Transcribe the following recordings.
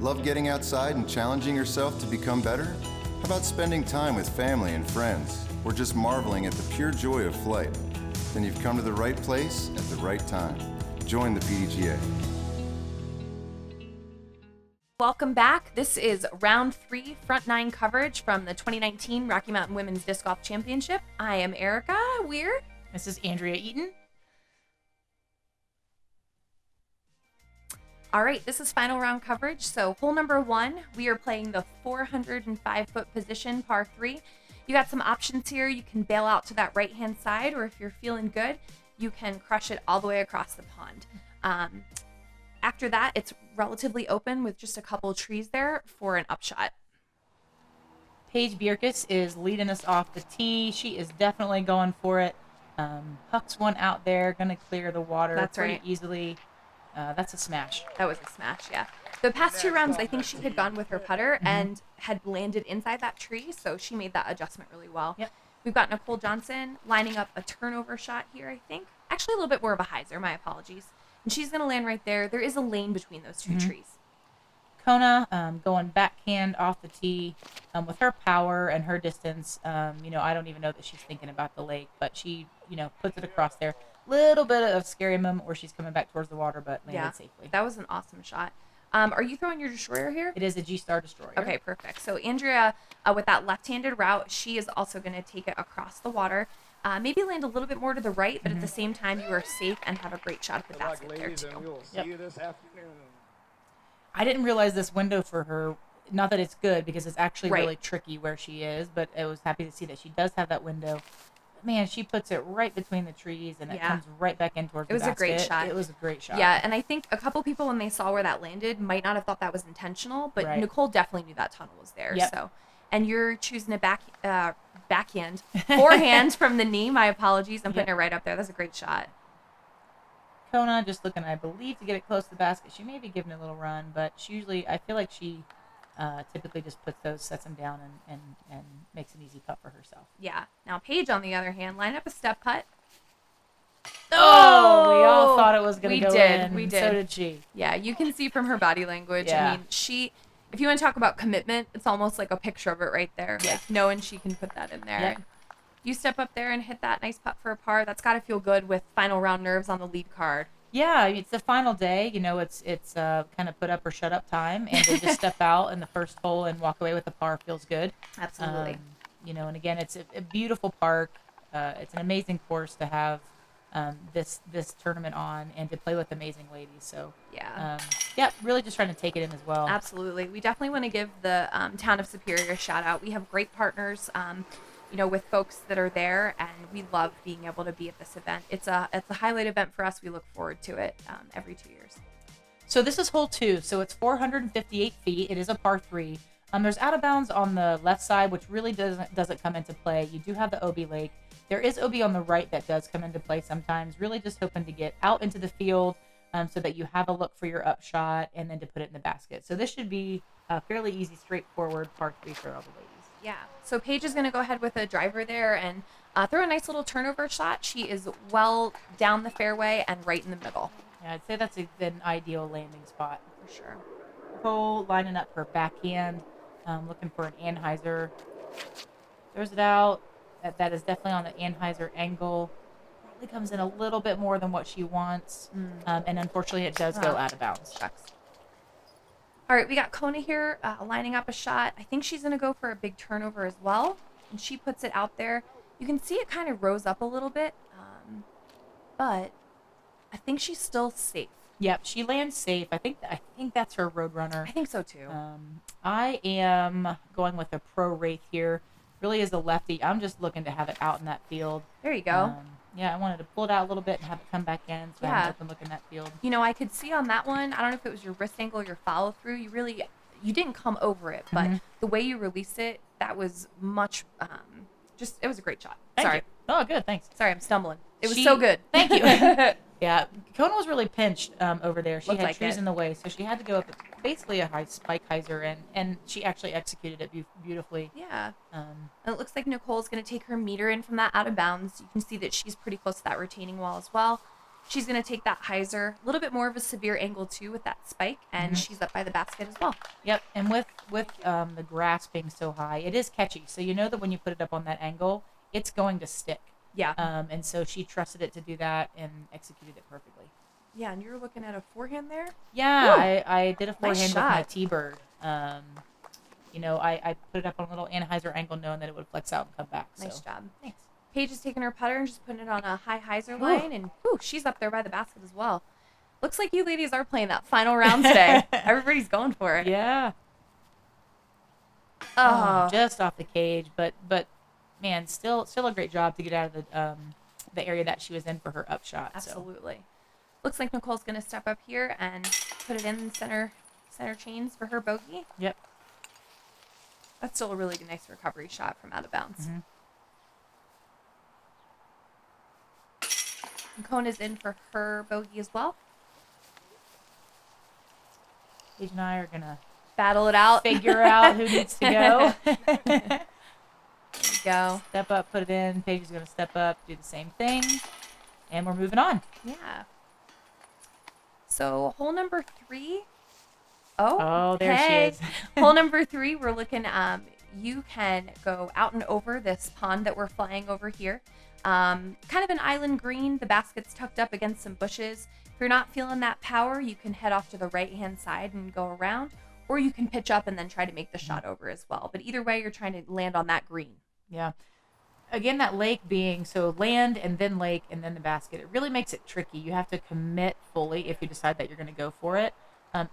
Love getting outside and challenging yourself to become better? How about spending time with family and friends, or just marveling at the pure joy of flight? Then you've come to the right place at the right time. Join the PDGA. Welcome back. This is round 3 front 9 coverage from the 2019 Rocky Mountain Women's Disc Golf Championship. I am Erikah Weir. This is Andrea Eaton. All right, this is final round coverage. So hole number 1, we are playing the 405-foot position, par 3. You got some options here. You can bail out to that right-hand side, or if you're feeling good, you can crush it all the way across the pond. After that, it's relatively open with just a couple of trees there for an upshot. Paige Bjerkaas is leading us off the tee. She is definitely going for it. Hucks one out there, going to clear the water pretty easily. That's a smash. That was a smash, yeah. The past 2 rounds, I think she had gone with her putter and had landed inside that tree, so she made that adjustment really well. Yep. We've got Nicole Johnson lining up a turnover shot here, I think. Actually, a little bit more of a hyzer, my apologies. And she's going to land right there. There is a lane between those 2 trees. Kona going backhand off the tee with her power and her distance. I don't even know that she's thinking about the lake, but she, puts it across there. Little bit of scary moment where she's coming back towards the water, but landed safely. That was an awesome shot. Are you throwing your destroyer here? It is a G-Star destroyer. Okay, perfect. So Andrea, with that left-handed route, she is also going to take it across the water. Maybe land a little bit more to the right, but at the same time, you are safe and have a great shot at the basket there, too. We'll see you this afternoon. I didn't realize this window for her. Not that it's good, because it's actually really tricky where she is, but I was happy to see that she does have that window. Man, she puts it right between the trees, and it comes right back in towards the basket. It was a great shot. It was a great shot. Yeah, and I think a couple people, when they saw where that landed, might not have thought that was intentional, but Nicole definitely knew that tunnel was there. Yep. So, and you're choosing a forehand from the knee. My apologies. I'm putting it right up there. That's a great shot. Kona just looking, I believe, to get it close to the basket. She may be giving it a little run, but I feel like she typically just sets them down and makes an easy putt for herself. Yeah. Now Paige, on the other hand, line up a step putt. Oh, we all thought it was going to go in. We did. So did she. Yeah, you can see from her body language. Yeah. I mean, if you want to talk about commitment, it's almost like a picture of it right there. Yeah. Like knowing she can put that in there. Yeah. You step up there and hit that nice putt for a par. That's got to feel good with final round nerves on the lead card. Yeah, it's the final day. It's kind of put up or shut up time, and to just step out in the first hole and walk away with a par feels good. Absolutely. And again, it's a beautiful park. It's an amazing course to have this tournament on, and to play with amazing ladies. So really just trying to take it in as well. Absolutely. We definitely want to give the town of Superior a shout out. We have great partners. With folks that are there, and we love being able to be at this event. It's a highlight event for us. We look forward to it every 2 years. So this is hole 2. So it's 458 feet. It is a par 3. There's out of bounds on the left side, which really doesn't come into play. You do have the OB lake. There is OB on the right that does come into play sometimes. Really just hoping to get out into the field so that you have a look for your upshot, and then to put it in the basket. So this should be a fairly easy, straightforward par 3 for all the ladies. Yeah, so Paige is going to go ahead with a driver there and throw a nice little turnover shot. She is well down the fairway and right in the middle. Yeah, I'd say that's an ideal landing spot. For sure. Nicole lining up her backhand, looking for an anhyzer. Throws it out. That is definitely on the anhyzer angle. Probably comes in a little bit more than what she wants. And unfortunately, it does go out of bounds. Shucks. All right, we got Kona here lining up a shot. I think she's going to go for a big turnover as well. And she puts it out there. You can see it kind of rose up a little bit. But I think she's still safe. Yep, she lands safe. I think that's her Roadrunner. I think so, too. I am going with a Pro Wraith here. Really is a lefty. I'm just looking to have it out in that field. There you go. I wanted to pull it out a little bit and have it come back in, so I have an open look in that field. I could see on that one, I don't know if it was your wrist angle or your follow through, you didn't come over it, but the way you released it, that was much, it was a great shot. Thank Sorry. you. Oh, good, thanks. Sorry, I'm stumbling. It was so good. Thank you. Yeah, Kona was really pinched over there. She had trees in the way, so she had to go up basically a high spike hyzer, and she actually executed it beautifully. Yeah. And it looks like Nicole's going to take her meter in from that out of bounds. You can see that she's pretty close to that retaining wall as well. She's going to take that hyzer, a little bit more of a severe angle too with that spike, and she's up by the basket as well. Yep, and with the grass being so high, it is catchy. So you know that when you put it up on that angle, it's going to stick. Yeah. And so she trusted it to do that and executed it perfectly. Yeah, and you're looking at a forehand there? Yeah, I did a forehand Nice with my shot. T-bird. I put it up on a little anhyzer angle knowing that it would flex out and come back. Nice So. job. Thanks. Paige is taking her putter and just putting it on a high hyzer line, and she's up there by the basket as well. Looks like you ladies are playing that final round today. Everybody's going for it. Yeah. Oh, Just off the cage, but man, still a great job to get out of the area that she was in for her upshot. absolutely. Looks like Nicole's going to step up here and put it in center chains for her bogey. Yep. That's still a really nice recovery shot from out of bounds. Mm-hmm. And Kona's in for her bogey as well. Paige and I are gonna Battle it out. figure out who needs to go. There you go. Step up, put it in. Paige is gonna step up, do the same thing, and we're moving on. Yeah. So hole number 3. Oh, there she is. Hole number 3, we're looking. You can go out and over this pond that we're flying over here. Kind of an island green. The basket's tucked up against some bushes. If you're not feeling that power, you can head off to the right-hand side and go around, or you can pitch up and then try to make the shot over as well. But either way, you're trying to land on that green. Yeah. Again, that lake being so land and then lake and then the basket, it really makes it tricky. You have to commit fully if you decide that you're going to go for it.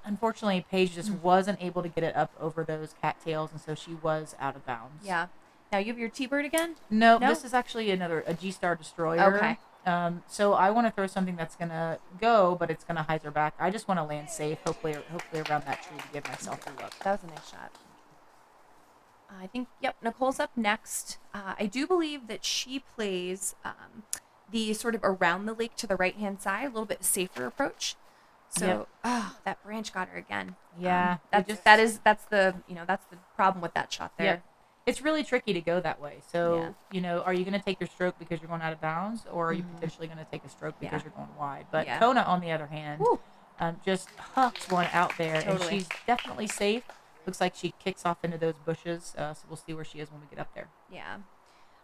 Unfortunately, Paige just wasn't able to get it up over those cattails, and so she was out of bounds. Yeah. Now you have your T-bird again? No, No? this is actually a G-Star Destroyer. Okay. So I want to throw something that's going to go, but it's going to hyzer back. I just want to land safe, hopefully around that tree to give myself a look. That was a nice shot. I think, yep, Nicole's up next. I do believe that she plays the sort of around the lake to the right-hand side, a little bit safer approach. So, that branch got her again. Yeah. That's the problem with that shot there. Yep. It's really tricky to go that way. So, Yeah. are you going to take your stroke because you're going out of bounds, or are you potentially going to take a stroke because Yeah. you're going wide? But Yeah. Kona, on the other hand, Woo. just hucks one out there, and Totally. she's definitely safe. Looks like she kicks off into those bushes, so we'll see where she is when we get up there. Yeah.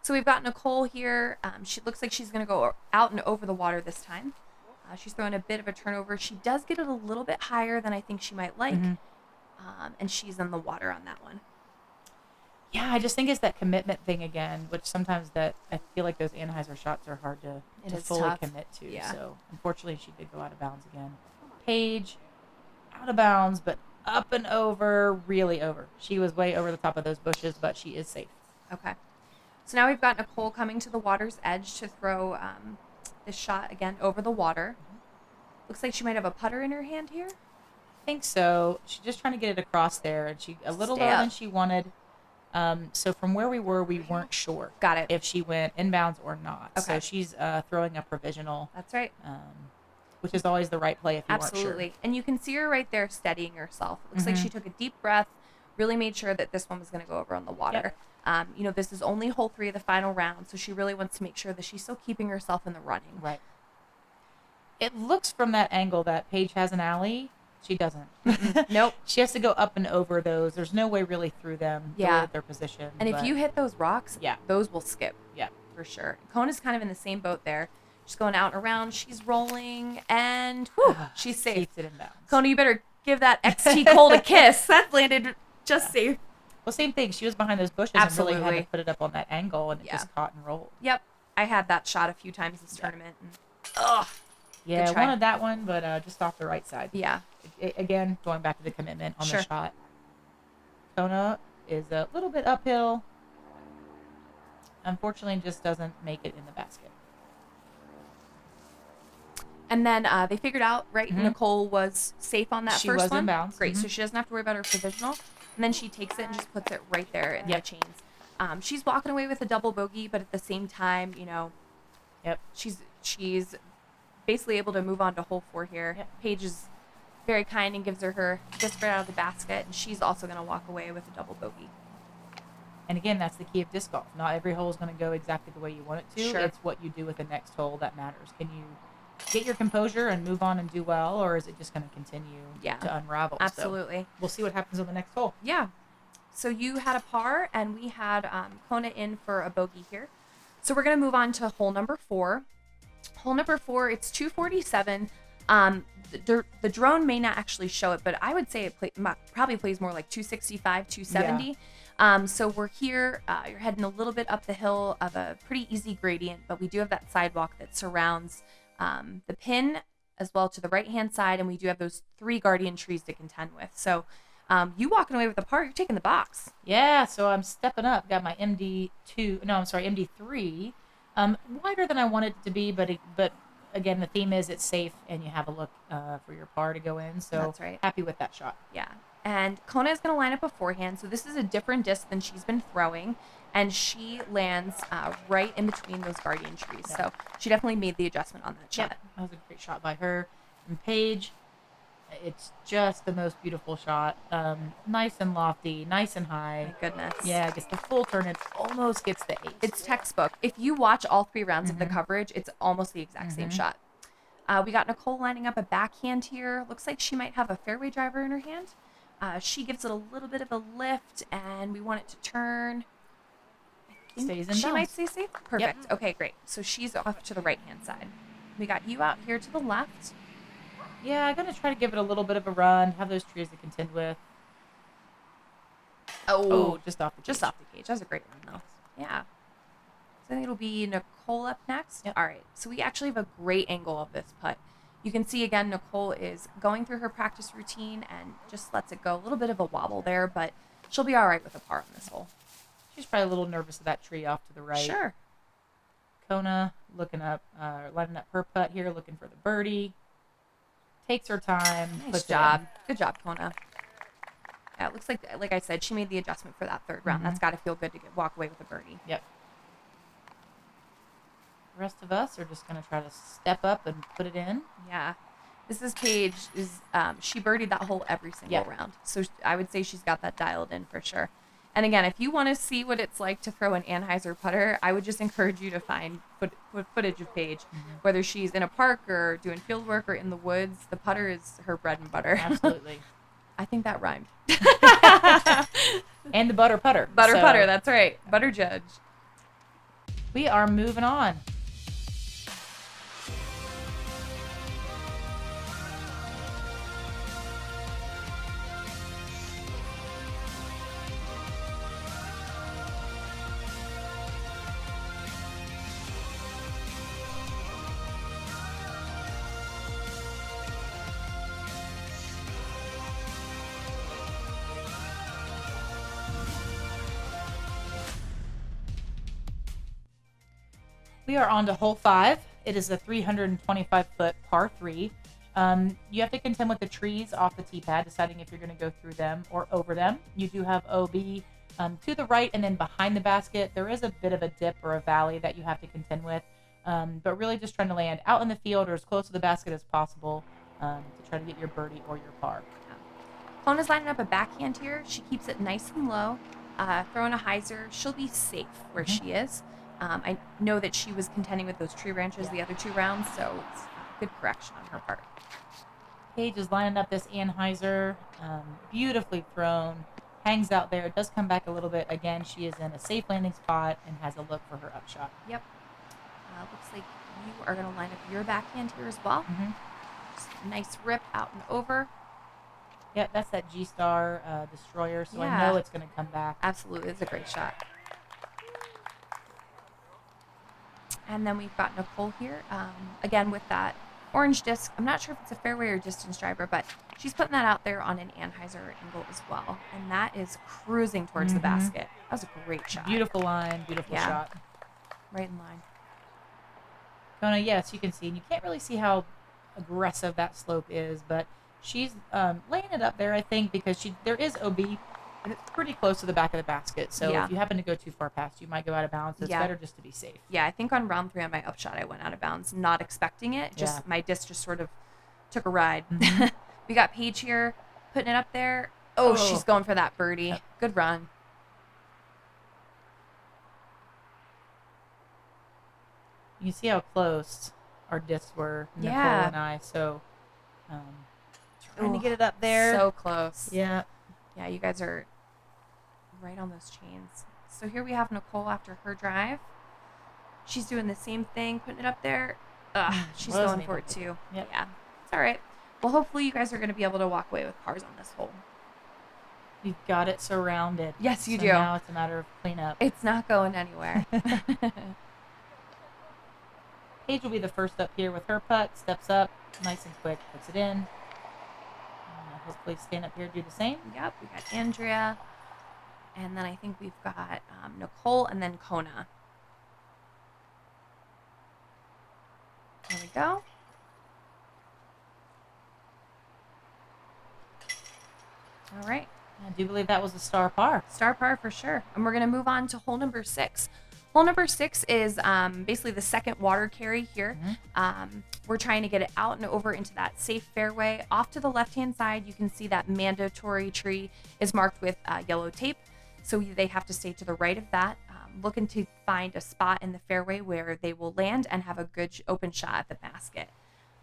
So we've got Nicole here. She looks like she's going to go out and over the water this time. She's throwing a bit of a turnover. She does get it a little bit higher than I think she might like. And she's in the water on that one. Yeah, I just think it's that commitment thing again, which sometimes that I feel like those anhyzer shots are hard to is fully tough. commit to. Yeah. So unfortunately, she did go out of bounds again. Paige, out of bounds, but up and over, really over. She was way over the top of those bushes, but she is safe. Okay. So now we've got Nicole coming to the water's edge to throw this shot again over the water. Looks like she might have a putter in her hand here. I think so. She's just trying to get it across there, and she a little Stay lower up. than she wanted. So from where we were, we weren't sure Got it. if she went inbounds or not. Okay. So she's throwing a provisional, That's right. which is always the right play if you Absolutely. weren't And you can see her right there steadying herself. It looks like she took a deep breath, really made sure that this one was going to go over on the water. This is only hole 3 of the final round, so she really wants to make sure that she's still keeping herself in the running. sure. Right. It looks from that angle that Paige has an alley. She doesn't. Nope. She has to go up and over those. There's no way really through them. the way Yeah. that they're positioned. And if but- you hit those rocks, Yeah. those will skip. Yeah. For sure. Kona's kind of in the same boat there. She's going out and around. She's rolling, and whew, she's safe. Keeps it in bounds. Kona, you better give that XT Cold a kiss. That landed just safe. Well, same thing. She was behind those bushes and really had Absolutely. to put it up on that angle, and it Yeah. just caught and rolled. Yep. I had that shot a few times this tournament. And, ugh. Yeah, Good try. wanted that one, but just off the right side. Yeah. Again, going back to the commitment on Sure. the shot. Kona is a little bit uphill. Unfortunately, just doesn't make it in the basket. And then they figured out, right, Nicole was safe on that She first was one. in bounds. Great. So she doesn't have to worry about her provisional. And then she takes it and just puts it right there in the Yep. chains. She's walking away with a double bogey, but at the same time, Yep. she's basically able to move on to hole 4 here. Yep. Paige is very kind and gives her just right out of the basket, and she's also going to walk away with a double bogey. And again, that's the key of disc golf. Not every hole is going to go exactly the way you want it to. Sure. It's what you do with the next hole that matters. Can you get your composure and move on and do well, or is it just going to continue to unravel? Absolutely. So we'll see what happens on the next hole. Yeah. So you had a par, and we had Kona in for a bogey here. So we're going to move on to hole number 4. Hole number 4, it's 247. The drone may not actually show it, but I would say it probably plays more like 265, 270. So we're here. You're heading a little bit up the hill of a pretty easy gradient, but we do have that sidewalk that surrounds the pin as well to the right-hand side, and we do have those 3 guardian trees to contend with. So you walking away with the par, you're taking the box. Yeah, so I'm stepping up. Got my MD3. Wider than I wanted it to be, but again, the theme is it's safe and you have a look for your par to go in. So that's right. Happy with that shot. Yeah. And Kona is going to line up beforehand. So this is a different disc than she's been throwing. And she lands right in between those guardian trees. Yeah. So she definitely made the adjustment on that shot. Yep. That was a great shot by her. And Paige, it's just the most beautiful shot. Nice and lofty, nice and high. My goodness. Yeah, it gets the full turn. It almost gets the ace. It's textbook. If you watch all 3 rounds of the coverage, it's almost the exact same shot. We got Nicole lining up a backhand here. Looks like she might have a fairway driver in her hand. She gives it a little bit of a lift, and we want it to turn. Stays in She bounds. might stay safe. Perfect. Yep. Okay, great. So she's off to the right-hand side. We got you out here to the left. Yeah, I'm going to try to give it a little bit of a run, have those trees to contend with. Oh, just off the just cage. off the cage. That was a great one, though. Yeah. So I think it'll be Nicole up next. Yep. All right. So we actually have a great angle of this putt. You can see, again, Nicole is going through her practice routine and just lets it go. A little bit of a wobble there, but she'll be all right with a par on this hole. She's probably a little nervous of that tree off to the right. Sure. Kona looking up, lining up her putt here, looking for the birdie. Takes her time. Nice job. Good job, Kona. Yeah, it looks like I said, she made the adjustment for that 3rd round. That's got to feel good to walk away with a birdie. Yep. The rest of us are just going to try to step up and put it in. Yeah. This is Paige. She birdied that hole every single round. So I would say she's got that dialed in for sure. And again, if you want to see what it's like to throw an Anheuser putter, I would just encourage you to find footage of Paige. Whether she's in a park or doing field work or in the woods, the putter is her bread and butter. Absolutely. I think that rhymed. And the butter putter. Putter, that's right. Butter judge. We are moving on. We are on to hole 5. It is a 325-foot par 3. You have to contend with the trees off the tee pad, deciding if you're going to go through them or over them. You do have OB to the right, and then behind the basket, there is a bit of a dip or a valley that you have to contend with. But really just trying to land out in the field or as close to the basket as possible to try to get your birdie or your par. Kona's lining up a backhand here. She keeps it nice and low, throwing a hyzer. She'll be safe where she is. I know that she was contending with those tree branches the other 2 rounds, so it's good correction on her part. Paige is lining up this Anheuser, beautifully thrown, hangs out there. It does come back a little bit. Again, she is in a safe landing spot and has a look for her upshot. Yep. Looks like you are going to line up your backhand here as well. Just a nice rip out and over. Yeah, that's that G-Star Destroyer, so Yeah. I know it's going to come back. Absolutely. It's a great shot. And then we've got Nicole here, again with that orange disc. I'm not sure if it's a fairway or distance driver, but she's putting that out there on an Anheuser angle as well. And that is cruising towards the basket. That was a great shot. Beautiful line, beautiful shot. Right in line. Kona, yes, you can see. And you can't really see how aggressive that slope is, but she's laying it up there, I think, because there is OB, and it's pretty close to the back of the basket. So if you happen to go too far past, you might go out of bounds. So it's better just to be safe. Yeah, I think on round 3 on my upshot, I went out of bounds, not expecting it. Just my disc just sort of took a ride. We got Paige here, putting it up there. Oh, she's going for that birdie. Yep. Good run. You can see how close our discs were, Nicole Yeah. and I. So trying to get it up there. So close. Yeah. Yeah, you guys are right on those chains. So here we have Nicole after her drive. She's doing the same thing, putting it up there. She's Wasn't going for able it to. too. Yep. Yeah, it's all right. Well, hopefully you guys are going to be able to walk away with pars on this hole. We've got it surrounded. Yes, you so do. Now it's a matter of cleanup. It's not going anywhere. Paige will be the first up here with her putt. Steps up, nice and quick, puts it in. Hopefully stand up here, do the same. Yep, we got Andrea. And then I think we've got Nicole and then Kona. There we go. All right. I do believe that was a star par. Star par for sure. And we're going to move on to hole number 6. Hole number 6 is basically the second water carry here. We're trying to get it out and over into that safe fairway. Off to the left-hand side, you can see that mandatory tree is marked with yellow tape. So they have to stay to the right of that, looking to find a spot in the fairway where they will land and have a good open shot at the basket.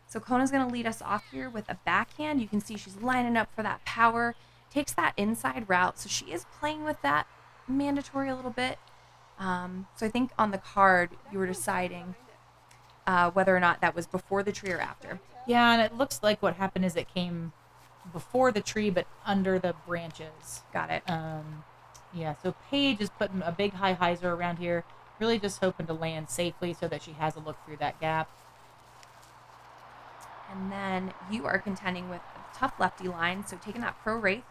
So Kona's going to lead us off here with a backhand. You can see she's lining up for that power. Takes that inside route. So she is playing with that mandatory a little bit. So I think on the card you were deciding whether or not that was before the tree or after. Yeah, and it looks like what happened is it came before the tree but under the branches. Got it. Yeah, so Paige is putting a big high hyzer around here, really just hoping to land safely so that she has a look through that gap. And then you are contending with a tough lefty line, so taking that pro wraith,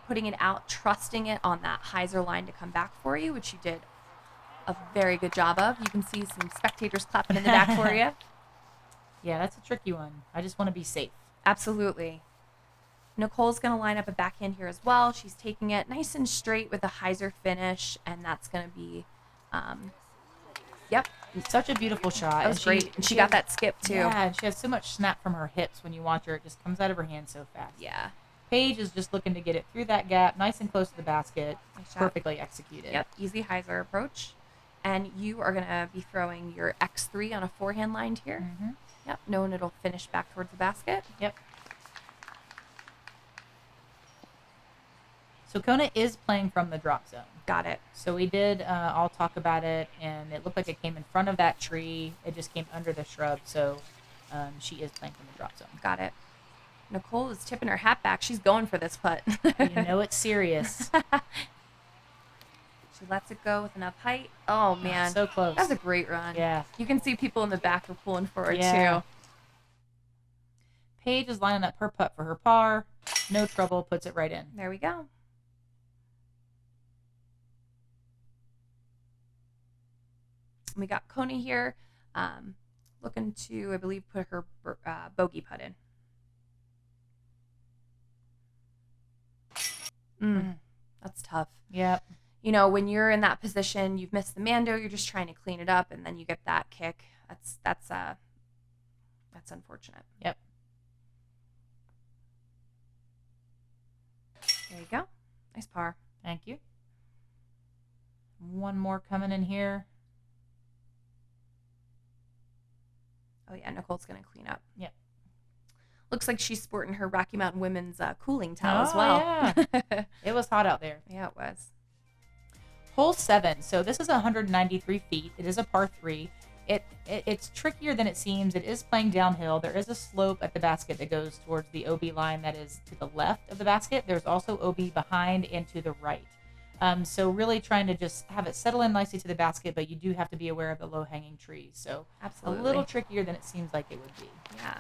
putting it out, trusting it on that hyzer line to come back for you, which you did a very good job of. You can see some spectators clapping in the back for you. Yeah, that's a tricky one. I just want to be safe. Absolutely. Nicole's going to line up a backhand here as well. She's taking it nice and straight with a hyzer finish, and that's going to be, It's such a beautiful shot. That was great. And she got that skip, too. Yeah, and she has so much snap from her hips when you watch her. It just comes out of her hand so fast. Yeah. Paige is just looking to get it through that gap, nice and close to the basket, Nice shot. perfectly executed. Yep, easy hyzer approach. And you are going to be throwing your X3 on a forehand line here. Mm-hmm. Yep, knowing it'll finish back towards the basket. Yep. So Kona is playing from the drop zone. Got it. So we did all talk about it, and it looked like it came in front of that tree. It just came under the shrub, so she is playing from the drop zone. Got it. Nicole is tipping her hat back. She's going for this putt. You know it's serious. She lets it go with enough height. Oh, man. So close. That was a great run. Yeah. You can see people in the back are pulling forward, Yeah. too. Paige is lining up her putt for her par. No trouble, puts it right in. There we go. We got Kona here, looking to, I believe, put her bogey putt in. That's tough. Yep. You know, when you're in that position, you've missed the mando, you're just trying to clean it up, and then you get that kick. That's unfortunate. Yep. There you go. Nice par. Thank you. One more coming in here. Oh, yeah, Nicole's going to clean up. Yep. Looks like she's sporting her Rocky Mountain Women's cooling towel as well. Yeah. It was hot out there. Yeah, it was. Hole 7. So this is 193 feet. It is a par 3. It's trickier than it seems. It is playing downhill. There is a slope at the basket that goes towards the OB line that is to the left of the basket. There's also OB behind and to the right. So really trying to just have it settle in nicely to the basket, but you do have to be aware of the low-hanging trees. So Absolutely. a little trickier than it seems like it would be. Yeah.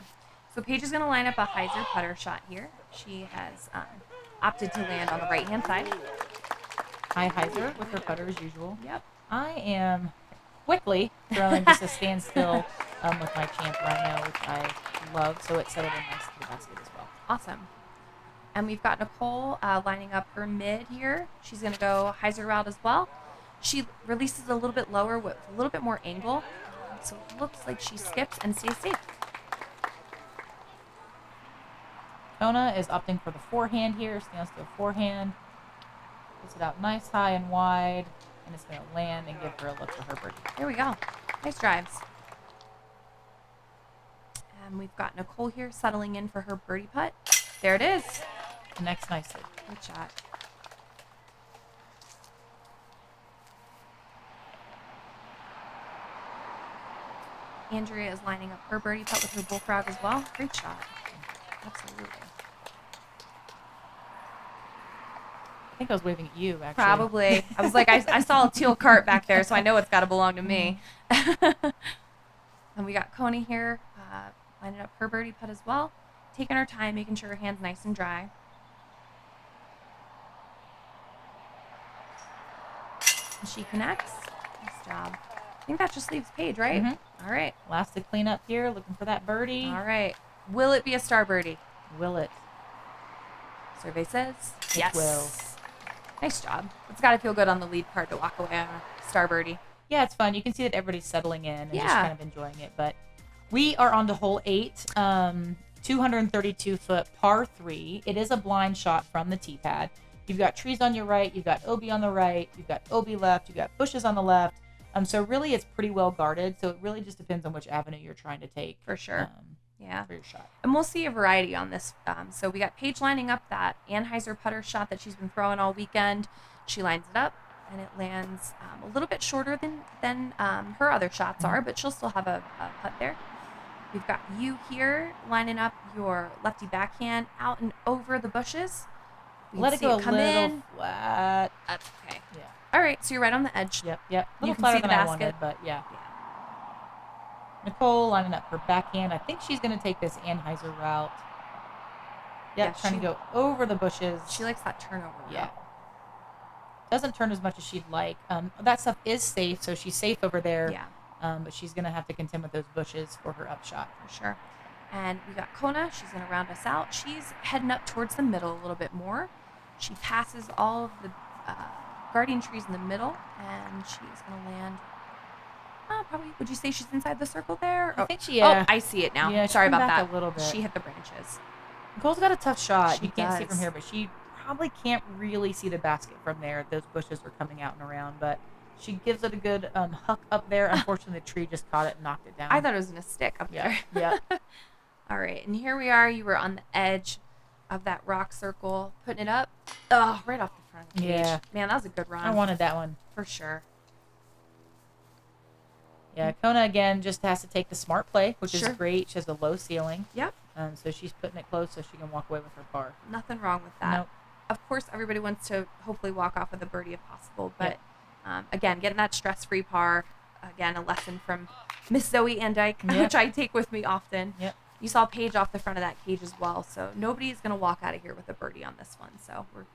So Paige is going to line up a hyzer putter shot here. She has opted to land on the right-hand side. High hyzer with her putter as usual. Yep. I am quickly throwing just a standstill with my champ rhino, which I love. So it settled in nice to the basket as well. Awesome. And we've got Nicole lining up her mid here. She's going to go hyzer route as well. She releases a little bit lower with a little bit more angle. So it looks like she skips and stays safe. Kona is opting for the forehand here. Stands to a forehand. Puts it out nice, high, and wide. And it's going to land and give her a look for her birdie. There we go. Nice drives. And we've got Nicole here settling in for her birdie putt. There it is. Connects nicely. Good shot. Andrea is lining up her birdie putt with her bullfrog as well. Great shot. Absolutely. I think I was waving at you, actually. Probably. I was like, I saw a teal cart back there, so I know it's got to belong to me. And we got Kona here lining up her birdie putt as well. Taking her time, making sure her hand's nice and dry. And she connects. Nice job. I think that just leaves Paige, right? Mm-hmm. All right. Last to clean up here, looking for that birdie. All right. Will it be a star birdie? Will it? Survey says It will. Nice job. It's got to feel good on the lead card to walk away on a star birdie. Yeah, it's fun. You can see that everybody's settling in and just Yeah. kind of enjoying it. But we are on to hole 8, 232-foot par 3. It is a blind shot from the tee pad. You've got trees on your right. You've got OB on the right. You've got OB left. You've got bushes on the left. So really, it's pretty well guarded. So it really just depends on which avenue you're trying to take. For sure. Yeah. For your shot. And we'll see a variety on this. So we got Paige lining up that Anheuser putter shot that she's been throwing all weekend. She lines it up, and it lands a little bit shorter than her other shots are, but she'll still have a putt there. We've got you here lining up your lefty backhand out and over the bushes. Let it go a little flat. That's okay. Yeah. All right, so you're right on the edge. Yep. A You little can flatter see the than I basket. wanted, but yeah. Nicole lining up her backhand. I think she's going to take this Anheuser route. Yep, Yeah, trying to go over the bushes. She likes that turnover. Yeah. Doesn't turn as much as she'd like. That stuff is safe, so she's safe over there. Yeah. But she's going to have to contend with those bushes for her upshot. For sure. And we got Kona. She's going to round us out. She's heading up towards the middle a little bit more. She passes all of the guardian trees in the middle, and she's going to land. Probably. Would you say she's inside the circle there? I think she, yeah. Oh, I see it now. Yeah, she Sorry came about back that. a little bit. She hit the branches. Nicole's got a tough shot. She You can't see does. from here, but she probably can't really see the basket from there. Those bushes are coming out and around, but she gives it a good huck up there. Unfortunately, the tree just caught it and knocked it down. I thought it was going to stick up there. Yeah. All right, and here we are. You were on the edge of that rock circle, putting it up. Oh, right off the front of the cage. Yeah. Man, that was a good run. I wanted that one. For sure. Yeah, Kona, again, just has to take the smart play, which is Sure. great. She has a low ceiling. Yep. So she's putting it close so she can walk away with her par. Nothing wrong with that. Nope. Of course, everybody wants to hopefully walk off with a birdie if possible. But again, getting that stress-free par, again, a lesson from Miss Zoe Andike, Yep. which I take with me often. Yep. You saw Paige off the front of that cage as well. So nobody's going to walk out of here with a birdie on this one. So we're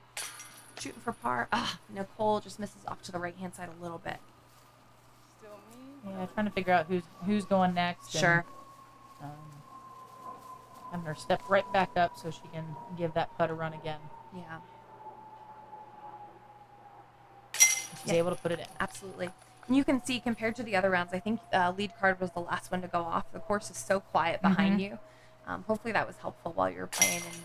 shooting for par. Nicole just misses off to the right-hand side a little bit. Yeah, trying to figure out who's going next. Sure. And, having her step right back up so she can give that putt a run again. Yeah. She's able to put it in. Absolutely. And you can see compared to the other rounds, I think lead card was the last one to go off. The course is so quiet behind you. Hopefully that was helpful while you were playing, and you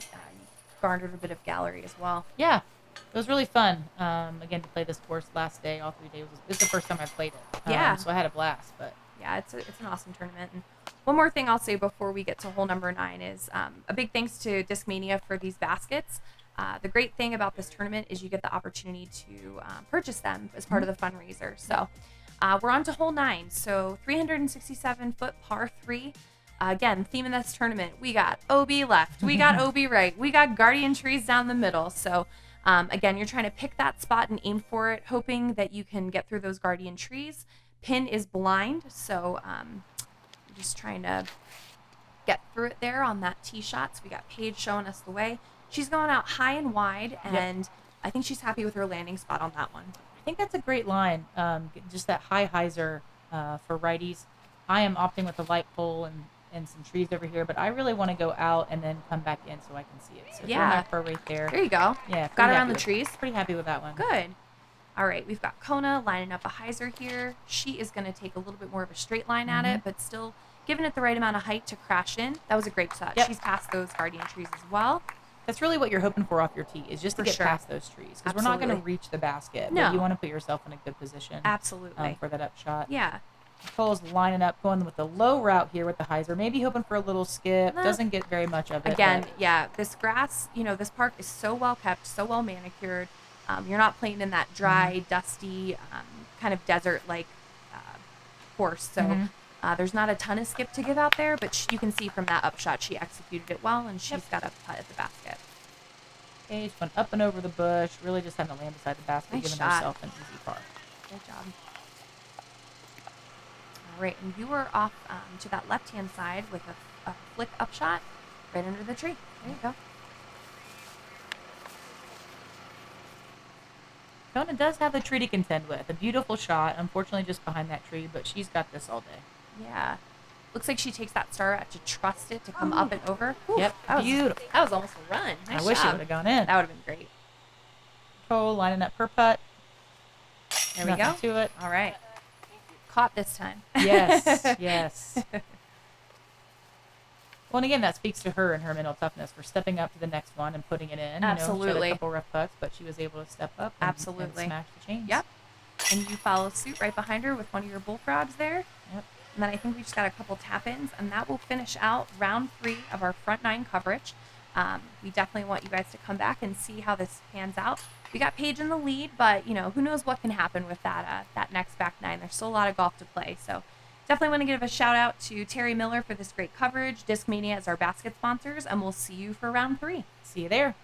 garnered a bit of gallery as well. Yeah, it was really fun. Again, to play this course last day, all 3 days. This is the first time I played it. Yeah. So I had a blast. But Yeah, it's an awesome tournament. And one more thing I'll say before we get to hole number 9 is a big thanks to Discmania for these baskets. The great thing about this tournament is you get the opportunity to purchase them as part of the fundraiser. So we're on to hole 9. So 367-foot par 3. Again, theme of this tournament, we got OB left, we got OB right, we got guardian trees down the middle. So again, you're trying to pick that spot and aim for it, hoping that you can get through those guardian trees. Pin is blind, so you're just trying to get through it there on that tee shot. So we got Paige showing us the way. She's going out high and wide, and I think she's happy with her landing spot on that one. I think that's a great line. Just that high hyzer for righties. I am opting with a light pole and some trees over here, but I really want to go out and then come back in so I can see it. So Yeah. my fur right there. There you go. Yeah, Got pretty around happy the with- trees. Pretty happy with that one. Good. All right, we've got Kona lining up a hyzer here. She is going to take a little bit more of a straight line at it, but still giving it the right amount of height to crash in. That was a great shot. Yep. She's past those guardian trees as well. That's really what you're hoping for off your tee, is just to For get sure. past those trees. Because we're not going to Absolutely. reach the basket. No. But you want to put yourself in a good position Absolutely. for that upshot. Yeah. Nicole's lining up, going with the low route here with the hyzer. Maybe hoping for a little skip. Doesn't get very much of it. Again, but yeah, this grass, this park is so well kept, so well manicured. You're not playing in that dry, dusty, kind of desert-like course. So there's not a ton of skip to give out there, but you can see from that upshot she executed it well, and she's got a putt at the basket. Paige went up and over the bush, really just having to land beside the basket, Nice giving shot. herself an easy par. Good job. All right, and you were off to that left-hand side with a flick upshot right under the tree. There you go. Kona does have the tree to contend with. A beautiful shot, unfortunately just behind that tree, but she's got this all day. Yeah. Looks like she takes that star out to trust it to come up and over. Yep, beautiful. That was almost a run. Nice I wish it job. would have gone in. That would have been great. Nicole lining up her putt. There we go. Nothing to it. All right. Caught this time. Yes, yes. Well, and again, that speaks to her and her mental toughness for stepping up to the next one and putting it in. Absolutely. She had a couple rough putts, but she was able to step up and smash the chains. Yep. And you follow suit right behind her with one of your bullfrogs there. Yep. And then I think we just got a couple tap-ins, and that will finish out round 3 of our front 9 coverage. We definitely want you guys to come back and see how this pans out. We got Paige in the lead, but who knows what can happen with that next back 9. There's still a lot of golf to play, so definitely want to give a shout out to Terry Miller for this great coverage. Discmania is our basket sponsors, and we'll see you for round 3. See you there.